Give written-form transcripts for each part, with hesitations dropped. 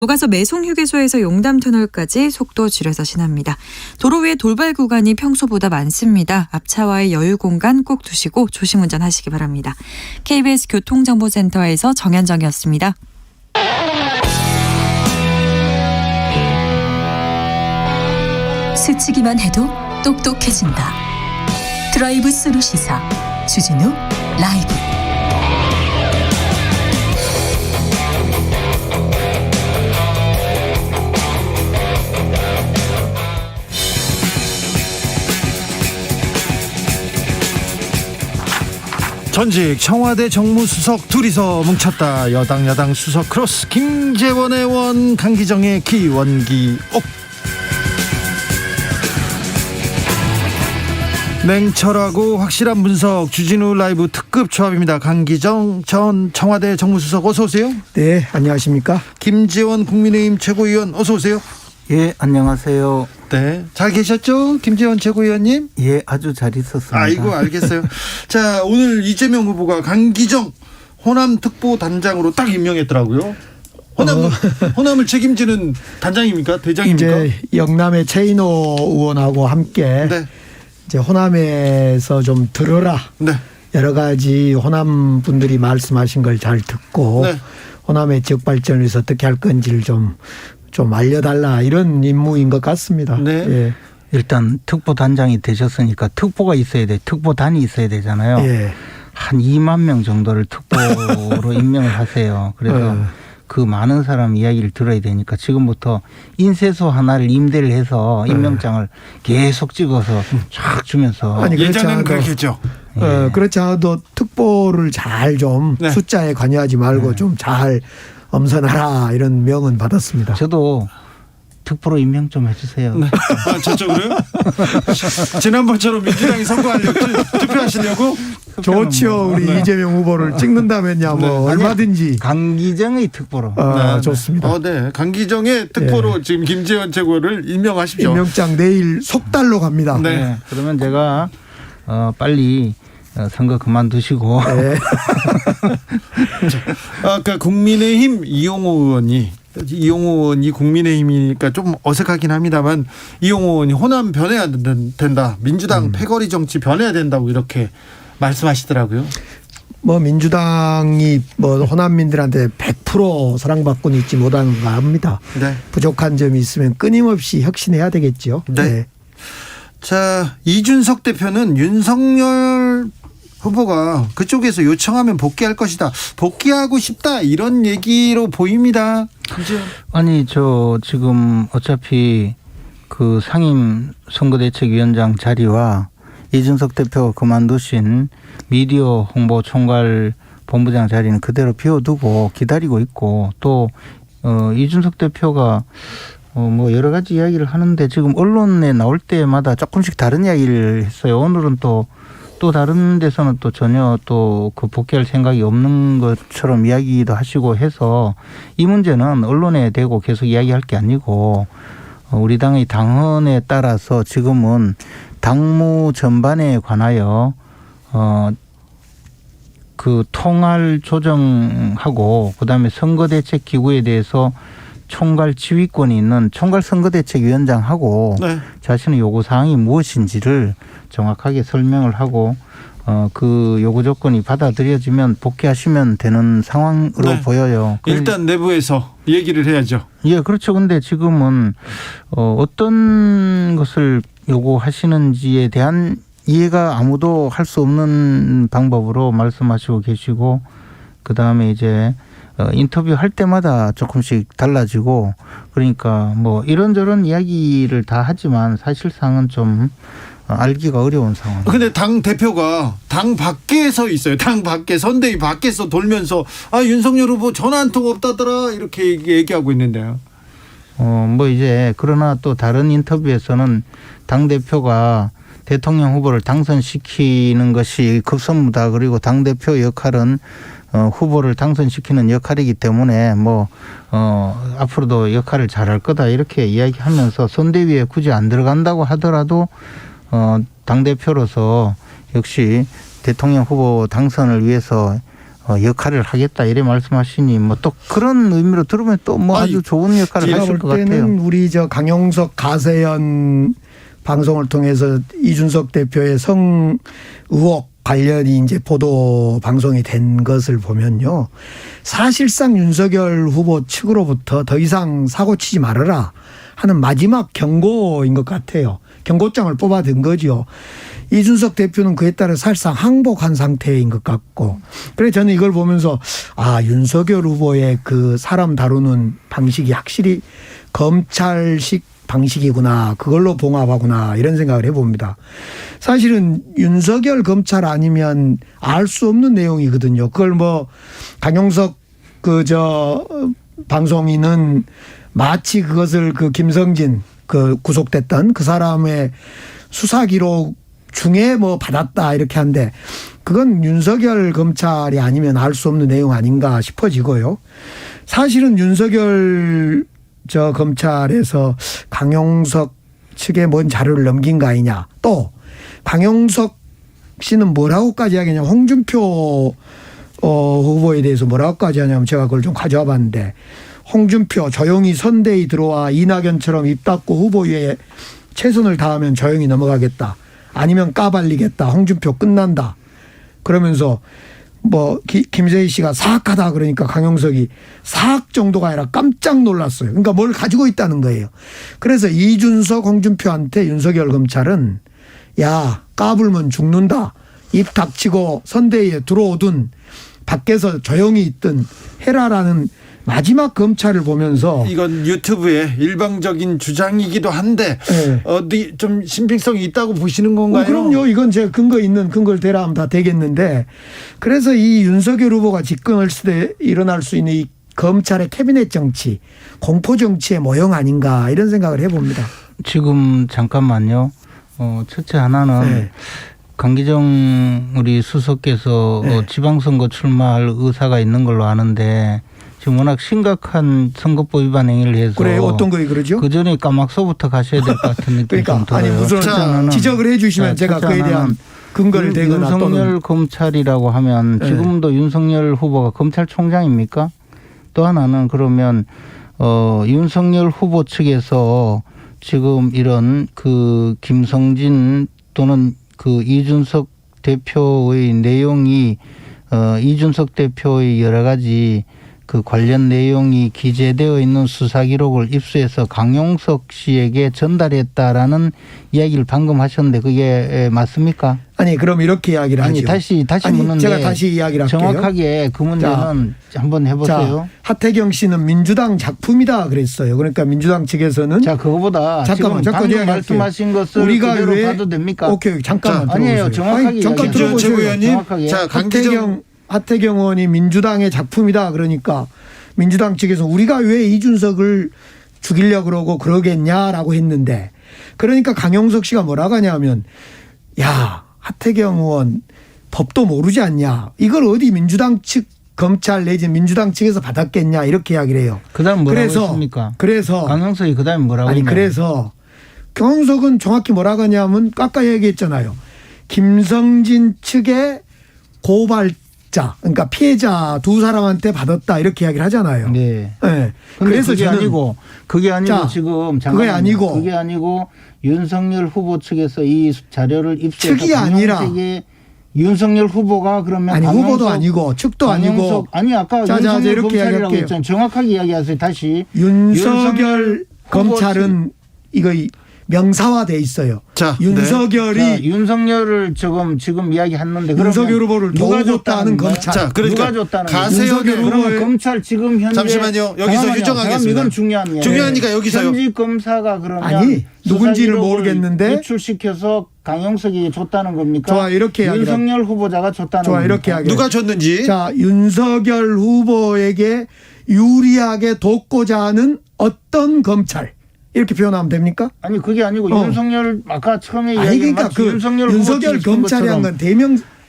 교과서 매송휴게소에서 용담터널까지 속도 줄여서 지납니다. 도로 위에 돌발 구간이 평소보다 많습니다. 앞차와의 여유 공간 꼭 두시고 조심 운전하시기 바랍니다. KBS 교통정보센터에서 정현정이었습니다. 스치기만 해도 똑똑해진다. 드라이브 스루 시사 주진우 라이브. 전직 청와대 정무수석 둘이서 뭉쳤다. 여당 야당 수석 크로스. 김재원 의원, 강기정의 기원기옥. 냉철하고 확실한 분석, 주진우 라이브 특급 조합입니다. 강기정 전 청와대 정무수석 어서 오세요. 네, 안녕하십니까. 김재원 국민의힘 최고위원 어서 오세요. 예, 안녕하세요. 네, 잘 계셨죠, 김재원 최고위원님? 예, 아주 잘 있었습니다. 아이고, 알겠어요. 자, 오늘 이재명 후보가 강기정 호남 특보 단장으로 딱 임명했더라고요. 호남을 책임지는 단장입니까? 대장입니까? 이제 영남의 최인호 의원하고 함께 네. 이제 호남에서 좀 들어라. 네. 여러 가지 호남 분들이 말씀하신 걸 잘 듣고 네. 호남의 지역 발전을 위해서 어떻게 할 건지를 좀 알려달라, 이런 임무인 것 같습니다. 네. 예. 일단 특보단장이 되셨으니까 특보가 있어야 돼. 특보단이 있어야 되잖아요. 예. 한 2만 명 정도를 특보로 임명을 하세요. 그래서 그 많은 사람 이야기를 들어야 되니까 지금부터 인쇄소 하나를 임대를 해서 임명장을 계속 찍어서 쫙 주면서. 아니, 예전에는 그렇게 했죠. 그렇지 않아도 특보를 잘 좀 네. 숫자에 관여하지 말고 좀 잘 엄선하라, 이런 명은 받았습니다. 저도 특보로 임명 좀 해주세요. 네. 저쪽으로요? 지난번처럼 민주당이 선거하려고 투표하시려고? 좋지요. 우리 이재명 후보를 찍는다면야 뭐 얼마든지. 강기정의 특보로. 좋습니다. 네. 강기정의 특보로 지금 김재원 최고를 임명하십시오. 임명장 내일 속달로 갑니다. 네. 네. 그러면 제가 빨리 선거 그만두시고. 네. 아까 국민의힘 이용호 의원이 국민의힘이니까 좀 어색하긴 합니다만, 이용호 의원이 호남 변해야 된다. 민주당 패거리 정치 변해야 된다고 이렇게 말씀하시더라고요. 뭐 민주당이 뭐 호남민들한테 100% 사랑받고는 있지 못한가 합니다. 네. 부족한 점이 있으면 끊임없이 혁신해야 되겠죠. 네. 자, 이준석 대표는 윤석열 후보가 그쪽에서 요청하면 복귀할 것이다. 복귀하고 싶다, 이런 얘기로 보입니다. 아니, 저 지금 어차피 그 상임 선거대책위원장 자리와 이준석 대표가 그만두신 미디어 홍보 총괄 본부장 자리는 그대로 비워두고 기다리고 있고, 또 이준석 대표가 뭐 여러 가지 이야기를 하는데 지금 언론에 나올 때마다 조금씩 다른 이야기를 했어요. 오늘은 또 다른 데서는 또 전혀 또 그 복귀할 생각이 없는 것처럼 이야기도 하시고 해서, 이 문제는 언론에 대고 계속 이야기할 게 아니고 우리 당의 당헌에 따라서 지금은 당무 전반에 관하여 그 통할 조정하고 그다음에 선거대책 기구에 대해서 총괄 지휘권이 있는 총괄선거대책위원장하고 네. 자신의 요구사항이 무엇인지를 정확하게 설명을 하고 그 요구 조건이 받아들여지면 복귀하시면 되는 상황으로 네. 보여요. 일단 내부에서 얘기를 해야죠. 예, 그렇죠. 근데 지금은 어떤 것을 요구하시는지에 대한 이해가 아무도 할 수 없는 방법으로 말씀하시고 계시고, 그다음에 이제 인터뷰할 때마다 조금씩 달라지고, 그러니까 뭐 이런저런 이야기를 다 하지만 사실상은 좀 알기가 어려운 상황. 근데 당 대표가 당 밖에 서 있어요. 당 밖에, 선대위 밖에서 돌면서 윤석열 후보 전화 한 통 없다더라, 이렇게 얘기하고 있는데요. 뭐 이제 그러나 또 다른 인터뷰에서는 당 대표가 대통령 후보를 당선시키는 것이 급선무다. 그리고 당 대표 역할은 후보를 당선시키는 역할이기 때문에 뭐 앞으로도 역할을 잘할 거다, 이렇게 이야기하면서 선대위에 굳이 안 들어간다고 하더라도 당 대표로서 역시 대통령 후보 당선을 위해서 역할을 하겠다 이래 말씀하시니 뭐 또 그런 의미로 들으면 또 뭐 아주 좋은 역할을 제가 하실 볼 것 때는 같아요. 우리 강용석 가세현 방송을 통해서 이준석 대표의 성 의혹 관련이 이제 보도 방송이 된 것을 보면요. 사실상 윤석열 후보 측으로부터 더 이상 사고 치지 말아라 하는 마지막 경고인 것 같아요. 경고장을 뽑아든 거죠. 이준석 대표는 그에 따라 사실상 항복한 상태인 것 같고. 그래서 저는 이걸 보면서 윤석열 후보의 그 사람 다루는 방식이 확실히 검찰식 방식이구나. 그걸로 봉합하구나. 이런 생각을 해봅니다. 사실은 윤석열 검찰 아니면 알 수 없는 내용이거든요. 그걸 강용석 방송인은 마치 그것을 김성진 구속됐던 그 사람의 수사 기록 중에 받았다 이렇게 한데 그건 윤석열 검찰이 아니면 알 수 없는 내용 아닌가 싶어지고요. 사실은 윤석열 검찰에서 강용석 측에 뭔 자료를 넘긴 거 아니냐. 또 강용석 씨는 뭐라고까지 하겠냐. 홍준표 후보에 대해서 뭐라고까지 하냐면 제가 그걸 좀 가져와 봤는데 홍준표 조용히 선대위 들어와 이낙연처럼 입 닫고 후보위에 최선을 다하면 조용히 넘어가겠다. 아니면 까발리겠다. 홍준표 끝난다. 그러면서 김세희 씨가 사악하다 그러니까 강용석이 사악 정도가 아니라 깜짝 놀랐어요. 그러니까 뭘 가지고 있다는 거예요. 그래서 이준석 홍준표한테 윤석열 검찰은 야 까불면 죽는다. 입 닥치고 선대위에 들어오든 밖에서 조용히 있든 해라라는 마지막 검찰을 보면서 이건 유튜브의 일방적인 주장이기도 한데 네. 어디 좀 신빙성이 있다고 보시는 건가요? 그럼요. 이건 제 근거를 대라하면 다 되겠는데 그래서 이 윤석열 후보가 집권할 때 일어날 수 있는 이 검찰의 캐비넷 정치, 공포 정치의 모형 아닌가 이런 생각을 해봅니다. 지금 잠깐만요. 첫째 하나는 네. 강기정 우리 수석께서 네. 지방선거 출마할 의사가 있는 걸로 아는데 지금 워낙 심각한 선거법 위반 행위를 해서 그래 어떤 거에 그러죠? 그 전에 까막서부터 가셔야 될 것 같은 느낌이 좀 그러니까 들어요. 무슨 지적을 해주시면 제가 그에 대한 근거를 대거나 윤석열 또는 검찰이라고 하면 네. 지금도 윤석열 후보가 검찰총장입니까? 또 하나는 그러면 윤석열 후보 측에서 지금 이런 김성진 또는 이준석 대표의 내용이 이준석 대표의 여러 가지 관련 내용이 기재되어 있는 수사 기록을 입수해서 강용석 씨에게 전달했다라는 이야기를 방금 하셨는데 그게 맞습니까? 아니 그럼 이렇게 이야기를 하죠. 다시 묻는데 제가 다시 이야기를 할게요. 정확하게 그 문제는 한번 해보세요. 하태경 씨는 민주당 작품이다 그랬어요. 그러니까 민주당 측에서는 그거보다 잠깐만 방금 말씀하신 것을 우리가 그대로 왜 봐도 됩니까? 오케이 잠깐만 아니에요. 정확하게 잠깐 들어보세요. 최고위원님. 자, 하태경 의원이 민주당의 작품이다 그러니까 민주당 측에서 우리가 왜 이준석을 죽이려고 그러고 그러겠냐라고 했는데 그러니까 강용석 씨가 뭐라고 하냐면 야 하태경 의원 법도 모르지 않냐. 이걸 어디 민주당 측 검찰 내지 민주당 측에서 받았겠냐 이렇게 이야기를 해요. 그다음 뭐라고 했습니까? 그래서 강용석이 그다음 뭐라고 했나요? 그래서 강용석은 정확히 뭐라고 하냐면 아까 얘기했잖아요. 김성진 측의 고발자 그러니까 피해자 두 사람한테 받았다 이렇게 이야기를 하잖아요. 네. 네. 그래서 그게 저는 아니고 지금 그게 아니고 윤석열 후보 측에서 이 자료를 입수해서 측이 아니라 윤석열 후보가 그러면 아니 후보도 아니고 측도 아니고 아니 아까 윤석열 이렇게 검찰이라고 했잖아요. 정확하게 이야기하세요. 다시 윤석열 검찰은 이거 명사화돼 있어요. 자, 윤석열이 윤석열을 지금 이야기했는데 윤석열 후보를 누가 줬다는 검찰. 자, 그러니까 누가 줬다는 가세현 그러면 검찰 지금 현재 잠시만요. 여기서 휴정하겠습니다. 이건 중요한 얘기예요. 중요하니까 여기서요. 현직 검사가 그러면 아니 누군지를 모르겠는데 유출시켜서 강용석이 줬다는 겁니까? 좋아 이렇게 윤석열 후보자가 줬다는 좋아 겁니까? 이렇게 하게. 누가 줬는지. 자 윤석열 후보에게 유리하게 돕고자 하는 어떤 검찰 이렇게 표현하면 됩니까? 아니 그게 아니고 윤석열 아까 처음에 아니 이야기한 그러니까 윤석열 검찰이 한 건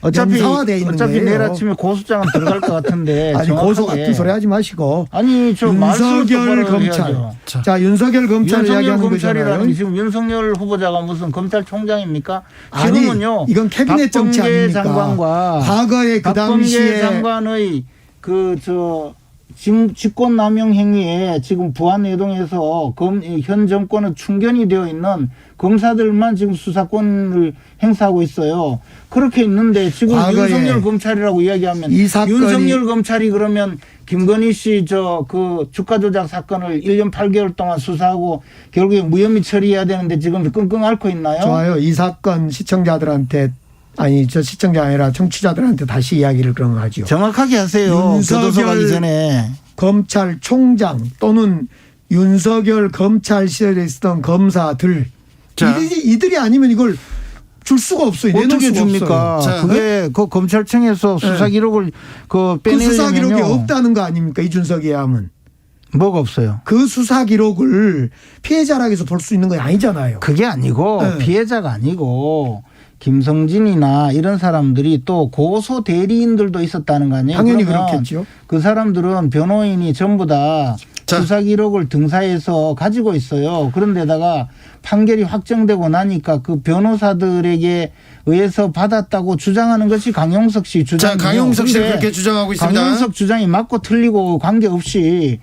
명사화되어 있는 어차피 거예요. 내일 아침에 고소장은 들어갈 것 같은데 아니 정확하게. 고소 같은 소리 하지 마시고. 아니 저 말씀을 윤석열 똑바로 검찰. 해야죠. 자 윤석열 검찰 윤석열 이야기하는 검찰이라는 거잖아요. 게 지금 윤석열 후보자가 무슨 검찰총장입니까? 아니, 지금은요. 이건 캐비넷 정치 박범계 아닙니까? 장관과 과거에 그 박범계 당시에 장관의 직권남용 행위에 지금 부안내동에서 현 정권은 충견이 되어 있는 검사들만 지금 수사권을 행사하고 있어요. 그렇게 있는데 지금 과거에 윤석열 검찰이라고 이야기하면 이 사건이- 윤석열 검찰이 그러면 김건희 씨 그 주가 조작 사건을 1년 8개월 동안 수사하고 결국에 무혐의 처리해야 되는데 지금 끙끙 앓고 있나요? 좋아요. 이 사건 시청자들한테 아니 저 시청자 아니라 청취자들한테 다시 이야기를 그런 거 하죠. 정확하게 하세요. 교도소 가기 전에. 검찰총장 또는 윤석열 검찰 시절에 있었던 검사들 자. 이들이 아니면 이걸 줄 수가 없어요. 내놓을 어떻게 수가 줍니까? 없어요. 그게 그 검찰청에서 수사 기록을 그 빼내려면요. 수사 기록이 없다는 거 아닙니까? 이준석이 하면 뭐가 없어요? 그 수사 기록을 피해자락에서 볼 수 있는 건 아니잖아요. 그게 아니고 네. 피해자가 아니고 김성진이나 이런 사람들이 또 고소 대리인들도 있었다는 거 아니에요? 당연히 그러면 그렇겠죠. 그 사람들은 변호인이 전부 다 자. 수사 기록을 등사해서 가지고 있어요. 그런데다가 판결이 확정되고 나니까 그 변호사들에게 의해서 받았다고 주장하는 것이 강용석 씨 주장이에요. 자, 강용석 씨 근데 그렇게 주장하고 있습니다. 강용석 주장이 맞고 틀리고 관계없이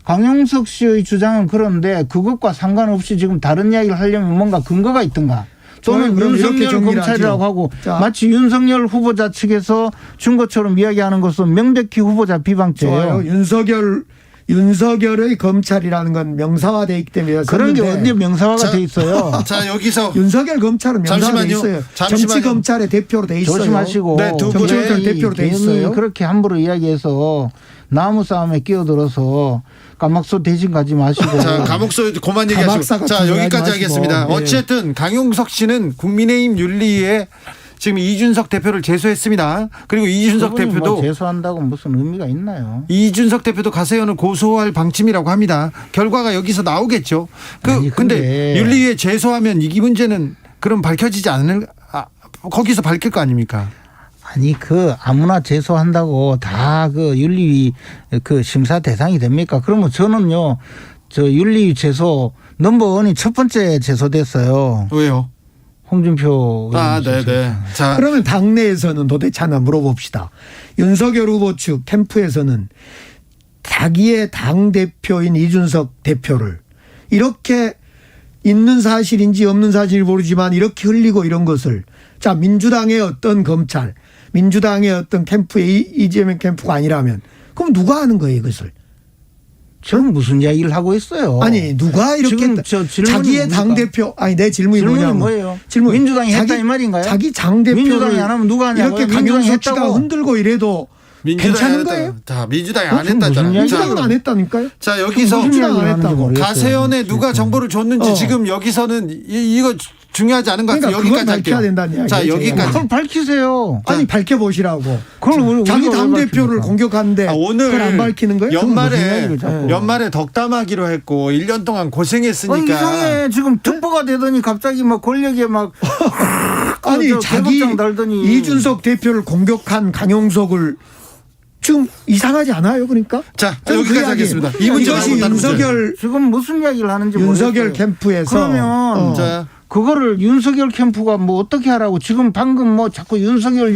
강용석 씨의 주장은 그런데 그것과 상관없이 지금 다른 이야기를 하려면 뭔가 근거가 있든가. 또는 그럼 이렇게 윤석열 정리를 검찰이라고 하죠. 하고 자. 마치 윤석열 후보자 측에서 준 것처럼 이야기하는 것은 명백히 후보자 비방죄예요. 좋아요. 윤석열의 검찰이라는 건 명사화되어 있기 때문에 그런 게 썼는데 언제 명사화가 자. 돼 있어요. 자, 여기서 윤석열 검찰은 명사화되어 잠시만요. 있어요. 잠시만요. 정치 검찰의 대표로 돼 있어요. 조심하시고 네, 두 정치 분의 검찰 대표로 돼 괜히 있어요. 그렇게 함부로 이야기해서 나무 싸움에 끼어들어서 까막소 대신 가지 마시고. 자, 감옥소 그만 가막사 얘기하시고. 같은 자, 소리 여기까지 하지 하겠습니다. 마시고. 네. 어쨌든 강용석 씨는 국민의힘 윤리위에 지금 이준석 대표를 제소했습니다. 그리고 이준석 그분이 대표도 뭐 제소한다고 무슨 의미가 있나요? 이준석 대표도 가세연을 고소할 방침이라고 합니다. 결과가 여기서 나오겠죠. 아니, 근데 윤리위에 제소하면 이 문제는 그럼 밝혀지지 않을 거기서 밝힐 거 아닙니까? 아니 아무나 제소한다고 다 윤리위 심사 대상이 됩니까? 그러면 저는요 윤리위 제소 넘버원이 첫 번째 제소됐어요. 왜요? 홍준표 의원이 네네. 자, 그러면 당내에서는 도대체 하나 물어봅시다. 윤석열 후보 측 캠프에서는 자기의 당대표인 이준석 대표를 이렇게 있는 사실인지 없는 사실을 모르지만 이렇게 흘리고 이런 것을 자 민주당의 어떤 검찰 민주당의 어떤 캠프의 이재명 캠프가 아니라면 그럼 누가 하는 거예요 이것을? 저는 무슨 이야기를 하고 있어요? 아니 누가 이렇게 지금 저 질문이 자기의 뭡니까? 당대표 아니 내 질문이 뭐냐면 뭐예요? 질문 민주당이 했다 이 말인가요? 자기 당대표를 민주당이 안 하면 누가 하냐고요? 이렇게 민주당이 강용석 씨가 했다고. 흔들고 이래도 괜찮은 거예요? 자, 민주당이 그건 안 했다잖아요. 무슨 민주당은 자, 안 했다니까요? 자, 여기서 무슨 이야기를 안 했다고. 모르겠어요. 가세연에 누가 정보를 줬는지 어. 지금 여기서는 이거 중요하지 않은 것 같아요. 그러니까 그걸 여기까지 밝혀야 할게요. 된다는 이야기예요. 자, 여기까지. 그걸 밝히세요. 아니 밝혀보시라고. 그걸 우리가 자기 왜 당대표를 밝힙니까? 공격하는데 오늘 그걸 안 밝히는 거예요? 무슨 연말에 이야기를 자꾸. 연말에 덕담하기로 했고 1년 동안 고생했으니까 이상해. 지금 특보가 되더니 갑자기 막 권력에 막 아니 자기 개국장 달더니 이준석 대표를 공격한 강용석을 지금 이상하지 않아요? 그러니까 자, 저는 그 여기까지 이야기. 하겠습니다. 이 문제 이것이 말고 다른 문제. 윤석열 지금 무슨 이야기를 하는지 윤석열 모르겠어요. 캠프에서 그러면 자, 그거를 윤석열 캠프가 뭐 어떻게 하라고 지금 방금 뭐 자꾸 윤석열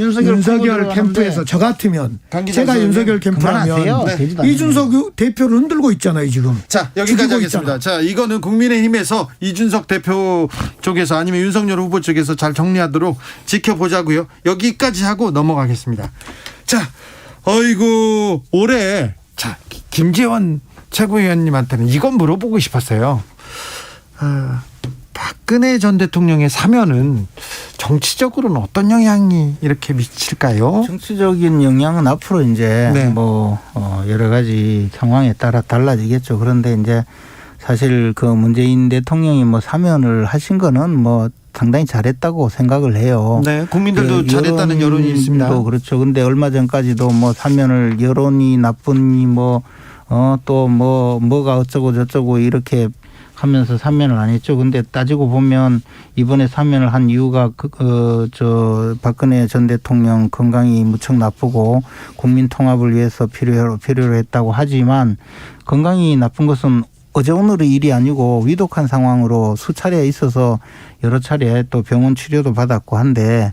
캠프에서 저 같으면 강 기자 제가 선생님, 윤석열 그만하세요. 캠프라면 되지도 않아요. 이준석 대표를 흔들고 있잖아요 지금. 자, 여기까지 죽이고 하겠습니다. 있잖아. 자, 이거는 국민의힘에서 이준석 대표 쪽에서 아니면 윤석열 후보 쪽에서 잘 정리하도록 지켜보자고요. 여기까지 하고 넘어가겠습니다. 자, 어이구 올해 자 김재원 최고위원님한테는 이건 물어보고 싶었어요. 박근혜 전 대통령의 사면은 정치적으로는 어떤 영향이 이렇게 미칠까요? 정치적인 영향은 앞으로 이제 네. 뭐 여러 가지 상황에 따라 달라지겠죠. 그런데 이제 사실 문재인 대통령이 사면을 하신 거는 상당히 잘했다고 생각을 해요. 네, 국민들도 잘했다는 여론이 있습니다. 또 그렇죠. 근데 얼마 전까지도 사면을 여론이 나쁘니 뭐가 어쩌고 저쩌고 이렇게 하면서 사면을 안 했죠. 근데 따지고 보면 이번에 사면을 한 이유가 박근혜 전 대통령 건강이 무척 나쁘고 국민 통합을 위해서 필요로 했다고 하지만 건강이 나쁜 것은 어제 오늘의 일이 아니고 위독한 상황으로 수차례 있어서 여러 차례 또 병원 치료도 받았고 한데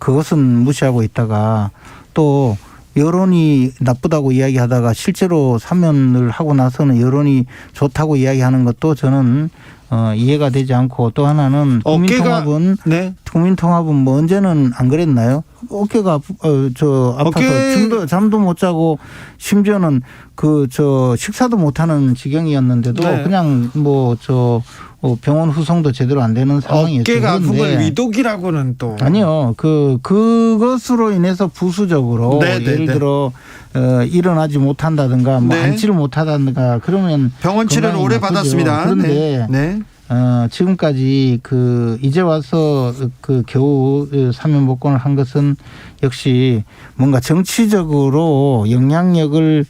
그것은 무시하고 있다가 또 여론이 나쁘다고 이야기하다가 실제로 사면을 하고 나서는 여론이 좋다고 이야기하는 것도 저는 이해가 되지 않고 또 하나는 국민통합은 네. 국민통합은 뭐 언제는 안 그랬나요? 어깨가 아파서 잠도 못 자고 심지어는 식사도 못 하는 지경이었는데도 네. 그냥 병원 후송도 제대로 안 되는 상황이었죠. 어깨가 아픈 걸 위독이라고는 또 아니요. 그것으로 인해서 부수적으로 네, 네, 예를 네. 들어 일어나지 못한다든가 뭐 네. 앉지를 못하다든가 그러면 병원 치료를 건강이 오래 나쁘죠. 받았습니다. 그런데 네. 지금까지 이제 와서 겨우 사면 복권을 한 것은 역시 뭔가 정치적으로 영향력을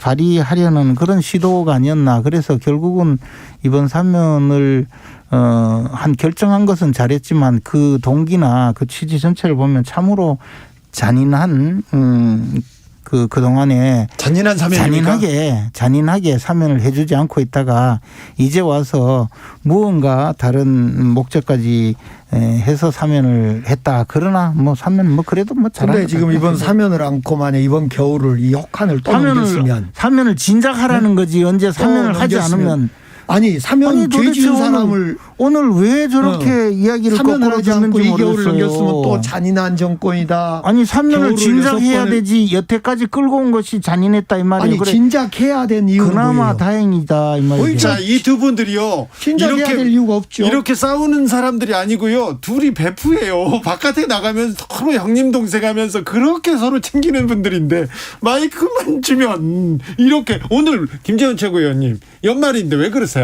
발휘하려는 그런 시도가 아니었나. 그래서 결국은 이번 사면을 결정한 것은 잘했지만 그 동기나 그 취지 전체를 보면 참으로 잔인한 그동안에 잔인한 사면입니까? 잔인하게 사면을 해주지 않고 있다가 이제 와서 무언가 다른 목적까지 해서 사면을 했다. 그러나 뭐 사면 뭐 그래도 뭐 잘한다. 근데 지금 이번 사면을 안고 만약 이번 겨울을 이 혹한을 또 넘겼으면 사면을 진작하라는 거지. 언제 사면을 하지 넘겼으면. 않으면 아니 사면 죄 도대체 지은 사람을 오늘 왜 저렇게 이야기를 사면을 거꾸로 하지 않고 듣는지 이 겨울을 모르겠어요. 넘겼으면 또 잔인한 정권이다. 아니 사면을 겨울을 진작해야 6번을 되지. 여태까지 끌고 온 것이 잔인했다 이 말이에요. 아니 그래. 진작해야 된 이유는 그나마 뭐예요? 다행이다 이 말이죠. 자, 이 두 분들이요. 진작해야 될 이유가 없죠. 이렇게 싸우는 사람들이 아니고요. 둘이 베프예요. 바깥에 나가면 서로 형님 동생 하면서 그렇게 서로 챙기는 분들인데 마이크만 주면 이렇게 오늘 김재원 최고위원님 연말인데 왜 그러세요?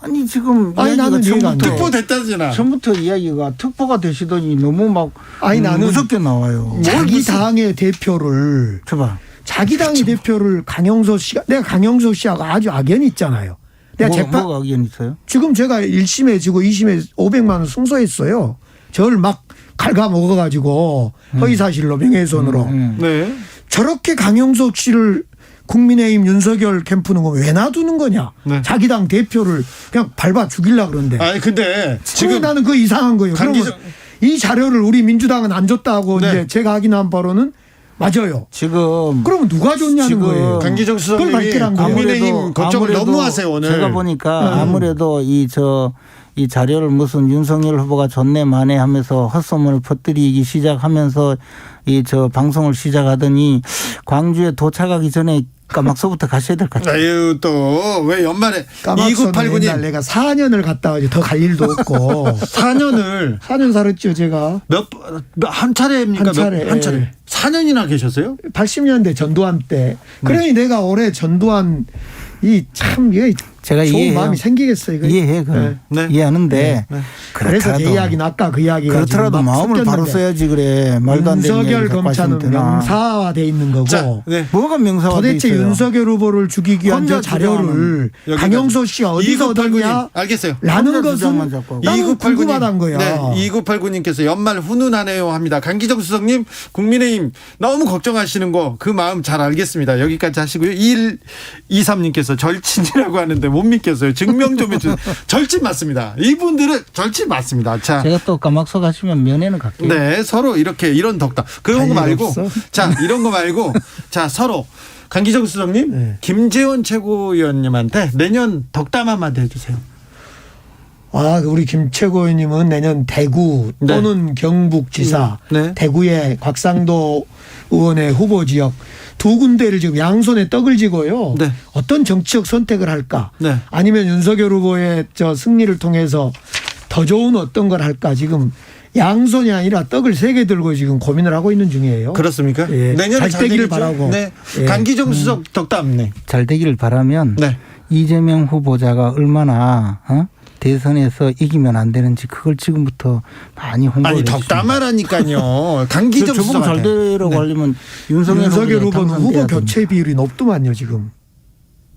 아니 지금 아니, 나는 이해가 안 돼. 특보 됐다잖아. 처음부터 이야기가 특보가 되시더니 너무 막 아니, 나는 무섭게 나와요. 자기 당의 대표를 저봐. 자기 당의 대표를 강영소 씨가 내가 강영소 씨하고 아주 악연이 있잖아요. 내가 재판 뭐가 의견 있어요? 지금 제가 1심에 지고 2심에 500만 원 승소했어요. 저를 막 갉아먹어가지고 허위사실로 명예훼손으로. 네. 저렇게 강영석 씨를 국민의힘 윤석열 캠프는 왜 놔두는 거냐. 네. 자기 당 대표를 그냥 밟아 죽이려고 그러는데. 아니 근데 지금 지금 나는 그 이상한 거예요. 그러면 이 자료를 우리 민주당은 안 줬다고 네. 이제 제가 확인한 바로는 맞아요. 지금 그러면 누가 줬냐는 지금 거예요. 강기정 그걸 수석님이 밝히란 거예요. 국민의힘 걱정을 너무 하세요 오늘. 제가 보니까 아무래도 이 자료를 무슨 윤석열 후보가 좋네 마네 하면서 헛소문을 퍼뜨리기 시작하면서 방송을 시작하더니 광주에 도착하기 전에 까막서부터 가셔야 될 것 같아요. 아유 또 왜 연말에 까막서는 옛날 2989님 내가 4년을 갔다 와지 더 갈 일도 없고 4년을 4년 살았죠 제가. 한 차례입니까? 한 차례. 한 차례. 4년이나 계셨어요? 80년대 전두환 때. 그러니 내가 올해 전두환 참 이게 제가 좋은 이해해요. 마음이 생기겠어요. 이거. 이해해 그걸. 네. 이해하는데 그래서 제 이야기는 아까 그 이야기가 그렇더라도 지금 막 마음을 바로 섞였는데 써야지 그래. 말도 안 되는 윤석열 이야기 갖고 하시면 검찰은 되나. 명사화돼 있는 거고 자, 네. 뭐가 명사화돼 도대체 있어요? 윤석열 후보를 죽이기 위한 혼자 저 자료를 여기까지. 강영소 씨가 어디서 2989님 얻었냐 알겠어요. 라는 혼자 주장만 것은 잡고 하고. 나는 궁금하단 거야. 네, 2989님께서 연말 훈훈하네요 합니다. 강기정 수석님 국민의힘 너무 걱정하시는 거 그 마음 잘 알겠습니다. 여기까지 하시고요. 2123님께서 절친이라고 하는데 못 믿겠어요. 증명 좀 해주세요. 절친 맞습니다. 이분들은 절친 맞습니다. 자, 제가 또 까막서 가시면 면회는 갈게요. 네, 서로 이런 덕담. 그런 거 할 일 말고, 없어? 자, 이런 거 말고, 자, 서로 강기정 수석님, 네. 김재원 최고위원님한테 내년 덕담 한마디 해주세요. 우리 김 최고위원님은 내년 대구 네. 또는 경북지사 네. 대구의 곽상도 의원의 후보 지역 두 군데를 지금 양손에 떡을 쥐고요. 네. 어떤 정치적 선택을 할까? 네. 아니면 윤석열 후보의 승리를 통해서 더 좋은 어떤 걸 할까? 지금 양손이 아니라 떡을 3개 들고 지금 고민을 하고 있는 중이에요. 그렇습니까? 예. 내년에 잘 되기를 되겠죠? 바라고. 네. 예. 강기정 수석 덕담. 네. 잘 되기를 바라면 네. 이재명 후보자가 얼마나 대선에서 이기면 안 되는지 그걸 지금부터 많이 홍보를 아니, 해주십니다. 덕담하라니까요. 강기정 저보고 잘 수석한테. 되라고 하려면 윤석열 윤석열 후보자 후보는 후보 당선돼야 교체 비율이 높더만요 지금.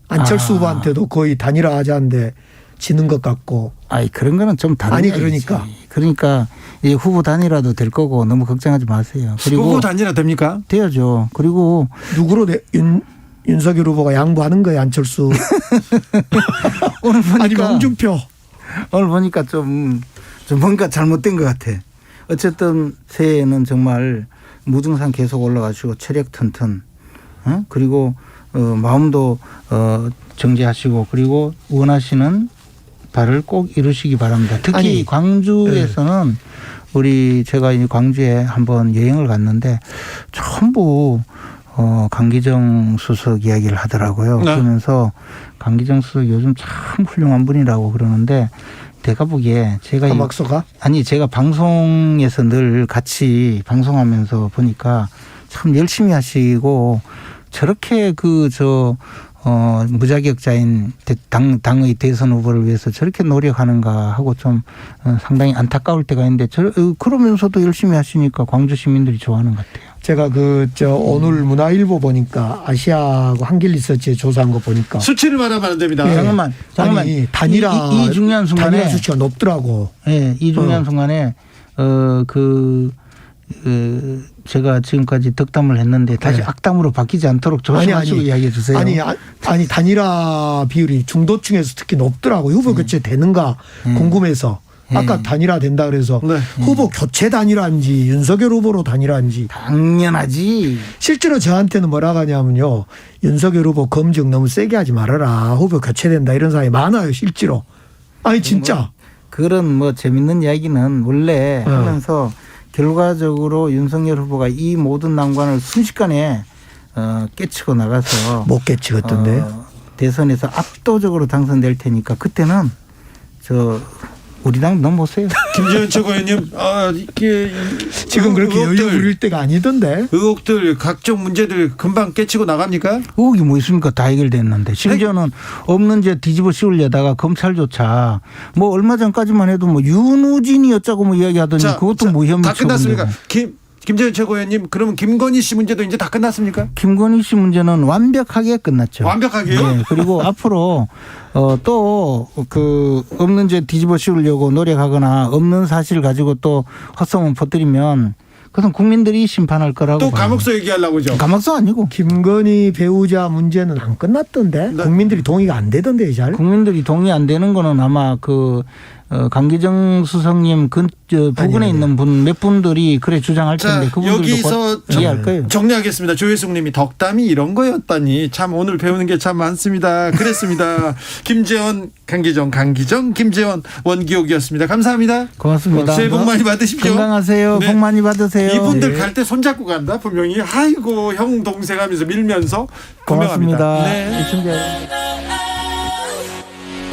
안철수 아. 후보한테도 거의 단일화 하자는데 지는 것 같고. 아니 그런 거는 좀 다른 아니, 이야기지. 그러니까. 그러니까 이 후보 단일화도 될 거고 너무 걱정하지 마세요. 그리고 후보 단일화 됩니까? 돼야죠. 그리고 누구로 윤석열 후보가 양보하는 거예요, 안철수. 오늘 보니까 아니 홍준표. 오늘 보니까 좀 뭔가 잘못된 것 같아. 어쨌든 새해에는 정말 무증상 계속 올라가시고 체력 튼튼, 그리고 마음도 정제하시고 그리고 원하시는 바를 꼭 이루시기 바랍니다. 특히 아니, 광주에서는 제가 이 광주에 한번 여행을 갔는데 전부 강기정 수석 이야기를 하더라고요. 네. 그러면서 강기정 수석 요즘 참 훌륭한 분이라고 그러는데 내가 보기에 박사가 제가 방송에서 늘 같이 방송하면서 보니까 참 열심히 하시고 저렇게 무자격자인 당의 대선 후보를 위해서 저렇게 노력하는가 하고 좀 상당히 안타까울 때가 있는데 그러면서도 열심히 하시니까 광주 시민들이 좋아하는 것 같아요. 제가 오늘 문화일보 보니까 아시아하고 한길리서치에 조사한 거 보니까 수치를 말하면 안 됩니다. 예. 잠깐만. 아니, 단일화 이 중요한 순간에 단일화 수치가 높더라고. 예, 이 중요한 순간에 제가 지금까지 덕담을 했는데 다시 네. 악담으로 바뀌지 않도록 조심하시고 이야기해 주세요. 아니 단일화 비율이 중도층에서 특히 높더라고. 후보 교체 되는가 궁금해서. 아까 단일화 된다 그래서 네. 후보 교체 단일화인지 윤석열 후보로 단일화인지 당연하지. 실제로 저한테는 뭐라고 하냐면요. 윤석열 후보 검증 너무 세게 하지 말아라. 후보 교체된다 이런 사람이 많아요. 실제로. 아니 진짜. 그런 재밌는 이야기는 원래 하면서 결과적으로 윤석열 후보가 이 모든 난관을 순식간에 깨치고 나가서 못 깨치겠던데. 대선에서 압도적으로 당선될 테니까 그때는 우리 당 넘어오세요. 김재현 최고위원님, 이게 지금 그렇게 여유 부릴 때가 아니던데. 의혹들 각종 문제들 금방 깨치고 나갑니까? 의혹이 뭐 있습니까? 다 해결됐는데 심지어는 없는 죄 뒤집어 씌우려다가 검찰조차 얼마 전까지만 해도 윤우진이 어쩌고 이야기하더니 그것도 혐의 다 끝났습니까? 처분되고. 김재현 최고위원님, 그러면 김건희 씨 문제도 이제 다 끝났습니까? 김건희 씨 문제는 완벽하게 끝났죠. 완벽하게요? 네. 그리고 앞으로 또 없는 죄 뒤집어 씌우려고 노력하거나 없는 사실 가지고 또 헛소문 퍼뜨리면 그것은 국민들이 심판할 거라고. 또 봐요. 감옥서 얘기하려고죠? 감옥서 아니고. 김건희 배우자 문제는 안 끝났던데. 네. 국민들이 동의가 안 되던데 잘. 국민들이 동의 안 되는 거는 아마 강기정 수석님 부근에 있는 몇 분들이 그래 주장할 텐데 그분들도 여기서 이해할 거예요. 정리하겠습니다. 조혜숙 님이 덕담이 이런 거였다니 참 오늘 배우는 게 참 많습니다. 그랬습니다. 김재원, 강기정, 김재원, 원기옥이었습니다. 감사합니다. 고맙습니다. 새해 복 많이 받으십시오. 건강하세요. 네. 복 많이 받으세요. 이분들 갈 때 손잡고 간다 분명히. 아이고 형 동생 하면서 밀면서 분명합니다. 고맙습니다. 네. 시청자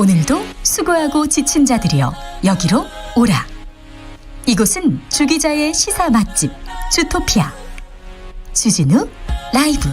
오늘도 수고하고 지친 자들이여 여기로 오라. 이곳은 주기자의 시사 맛집 주토피아 주진우 라이브.